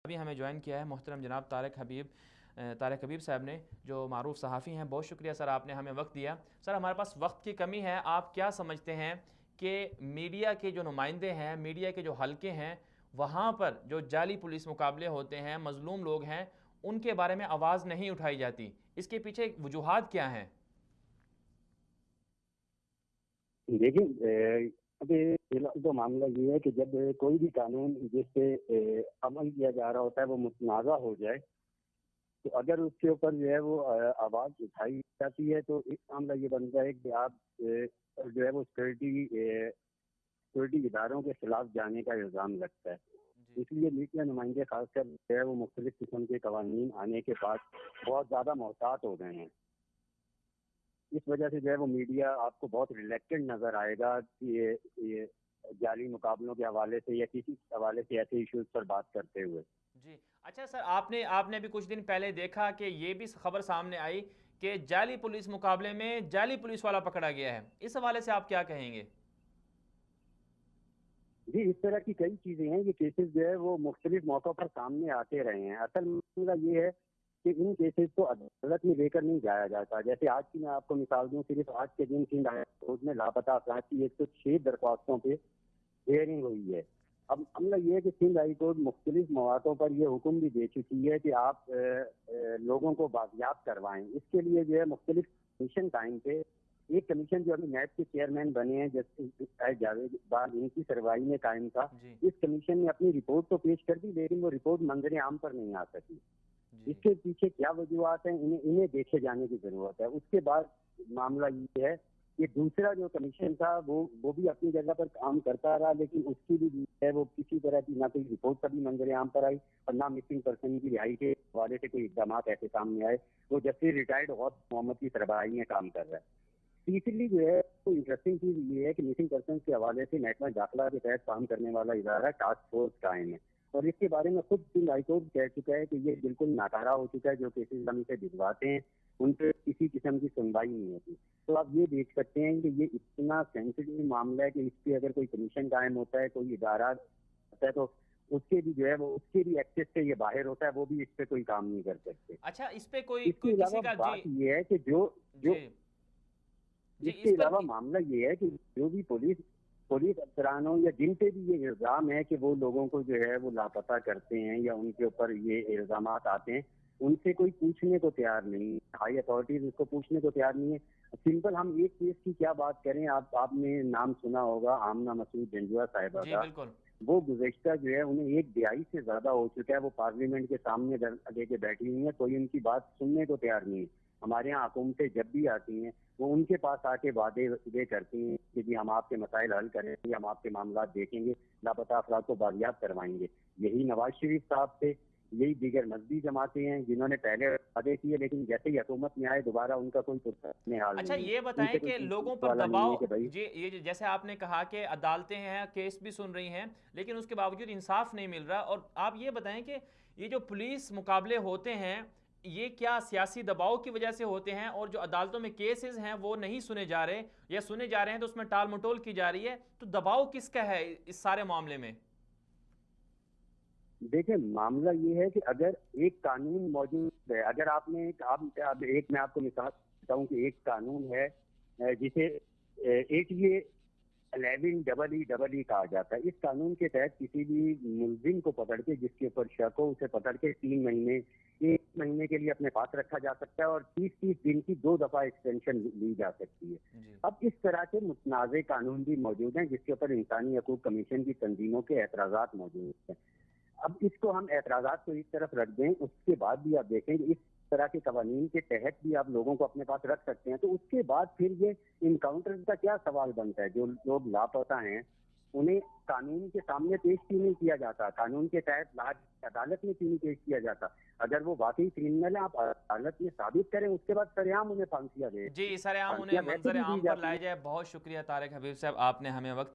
अभी हमें ज्वाइन किया है मोहतरम जनाब तारिक हबीब साहब ने, जो मारूफ सहाफ़ी हैं। बहुत शुक्रिया सर, आपने हमें वक्त दिया। सर, हमारे पास वक्त की कमी है, आप क्या समझते हैं कि मीडिया के जो नुमाइंदे हैं, मीडिया के जो हलके हैं, वहाँ पर जो जाली पुलिस मुकाबले होते हैं, मजलूम लोग हैं, उनके बारे में आवाज़ नहीं उठाई जाती, इसके पीछे वजूहात क्या हैं? देखिए, अभी फिलहाल तो मामला ये है कि जब कोई भी कानून जिस पे अमल किया जा रहा होता है वो मुतनाज़ा हो जाए, तो अगर उसके ऊपर जो है वो आवाज़ उठाई जाती है, तो एक मामला ये बनता है कि आप जो है वो सिक्योरिटी इदारों के खिलाफ जाने का इल्ज़ाम लगता है। जी। इसलिए मीडिया नुमाइंदे खासकर जो है वो मुख्तलिफ किस्म के कवानीन आने के बाद बहुत ज़्यादा मोहतात हो गए हैं। इस वजह से जो है वो मीडिया आपको बहुत रिलेक्टेंट नजर आएगा कि ये जाली मुकाबलों के हवाले से या किसी हवाले से ऐसे इश्यूज पर बात करते हुए। जी। अच्छा सर, आपने आपने अभी कुछ दिन पहले देखा कि ये भी खबर सामने आई कि जाली पुलिस मुकाबले में जाली पुलिस वाला पकड़ा गया है। इस हवाले से आप क्या कहेंगे? जी, इस तरह की कई चीजें हैं, ये केसेस जो है वो मुख्तलिफ मौकों पर सामने आते रहे हैं। असल मामला ये है कि इन केसेस को अदालत में लेकर नहीं जाया जाता। जैसे आज की मैं आपको मिसाल दूं, सिर्फ आज के दिन सिंध हाई कोर्ट में लापता अफराद की 106 दरख्वास्तों पे हियरिंग हुई है। अब मामला ये है कि सिंध हाई कोर्ट मुख्तलिफ मौक़ों पर यह हुक्म भी दे चुकी है कि आप लोगों को बाजियाब करवाएं। इसके लिए जो है मुख्तलिफ कमीशन टाइम पे, एक कमीशन जो अभी नैब के चेयरमैन बने हैं जस्टिस जावेद इकबाल, इनकी सरवाई में कायम था। जी। इस कमीशन ने अपनी रिपोर्ट तो पेश कर दी, लेकिन वो रिपोर्ट मंजर आम पर नहीं आ सकी। जी। इसके पीछे क्या वजूहत हैं, इन्हें इन्हें देखे जाने की जरूरत है। उसके बाद मामला ये है कि दूसरा जो कमीशन था वो भी अपनी जगह पर काम करता रहा, लेकिन उसकी भी जो है वो किसी तरह की ना कोई रिपोर्ट कभी मंजर आम पर आई और ना मिसिंग पर्सन की रिहाई के हवाले से कोई इकदाम ऐसे सामने आए। वो जस्टिस रिटायर्ड गौस मोहम्मद की सरबराही में काम कर रहा है। तीसरी जो है तो इंटरेस्टिंग चीज ये है कि मिसिंग पर्सन के हवाले से महकमा दाखिला के तहत काम करने वाला इदारा टास्क फोर्स कायम है, और इसके बारे में खुद सिंध हाईकोर्ट कह चुका है कि ये बिल्कुल नाकारा हो चुका है। जो केसेस हम इसे भिजवाते हैं उन पर किसी किस्म की सुनवाई नहीं होती। तो आप ये देख सकते हैं कि ये इतना सेंसिटिव मामला है कि इस पे अगर कोई कमीशन कायम होता है, कोई इदारा होता है, तो उसके भी जो है वो उसके भी एक्सेस से ये बाहर होता है, वो भी इस पे कोई काम नहीं कर सकते। अच्छा, इस पे कोई इसके कोई अलावा किसी का जी। बात ये है कि जो जो जी। जी, इसके इस पर अलावा मामला ये है कि जो भी पुलिस पुलिस अफसरान हो या जिन पे भी ये इल्जाम है कि वो लोगों को जो है वो लापता करते हैं या उनके ऊपर ये इल्जाम आते हैं, उनसे कोई पूछने को तैयार नहीं। हाई अथॉरिटीज उसको पूछने को तैयार नहीं है। सिंपल हम एक केस की क्या बात करें, आपने नाम सुना होगा आमना मसूद जंजुआ साहिबा जी का। बिल्कुल। वो गुज़श्ता जो है उन्हें एक दिहाई से ज्यादा हो चुका है, वो पार्लियामेंट के सामने लेके बैठी हुई है, कोई उनकी बात सुनने को तैयार नहीं है। हमारे यहाँ हुकूमतें जब भी आती हैं वो उनके पास आके वादे ये करती हैं कि जी हम आपके मसाइल हल करेंगे, हम आपके मामला देखेंगे, लापता अफराद को बाजियाब करवाएंगे। यही नवाज शरीफ साहब थे, यही दीगर मजहबी जमातें हैं जिन्होंने पहले वादे किए, लेकिन जैसे ही हुकूमत में आए दोबारा उनका कोई पुरस्कार हाल अच्छा, नहीं है। ये बताएं उनसे कोई कि पूछने लोगों पर वाला नहीं है कि दबाव, भाई। ये जैसे आपने कहा कि अदालतें हैं, केस भी सुन रही हैं, लेकिन उसके बावजूद इंसाफ नहीं मिल रहा। और आप ये बताएं कि ये जो पुलिस मुकाबले होते हैं, ये क्या सियासी दबाव की वजह से होते हैं? और जो अदालतों में केसेस हैं वो नहीं सुने जा रहे, या सुने जा रहे हैं तो उसमें टाल मटोल की जा रही है, तो दबाव किसका है इस सारे मामले में? देखिए, मामला ये है कि अगर एक कानून मौजूद है, अगर आपने अब एक मैं आपको मिसाल देता हूँ कि एक कानून है जिसे 11 EEE कहा जाता है। इस कानून के तहत किसी भी मुलजिम को पकड़ के, जिसके ऊपर शक हो, उसे पकड़ के 3 महीने 1 महीने के लिए अपने पास रखा जा सकता है और 30-30 दिन की 2 दफा एक्सटेंशन ली जा सकती है। जी। अब इस तरह के मुतनाज़े कानून भी मौजूद हैं जिसके ऊपर इंसानी हकूक कमीशन की तंजीमों के एतराज़ात मौजूद हैं। अब इसको हम एतराज़ात को एक तरफ रख दें, उसके बाद भी आप देखें कि इस तरह के कवानीन के तहत भी आप लोगों को अपने पास रख सकते हैं, तो उसके बाद फिर ये इनकाउंटर का क्या सवाल बनता है? जो लोग लापता हैं उन्हें कानून के सामने पेश क्यों नहीं किया जाता? कानून के तहत अदालत में क्यों नहीं पेश किया जाता? अगर वो वाकई क्रिमिनल है, आप अदालत में साबित करें, उसके बाद सरेआम उन्हें फांसियां दे। जी, सरेआम उन्हें फांसियां वैसे मंजर भी दी आम पर जाती लाया हैं। जाए। बहुत शुक्रिया तारिक हबीब साहब, आपने हमें वक्त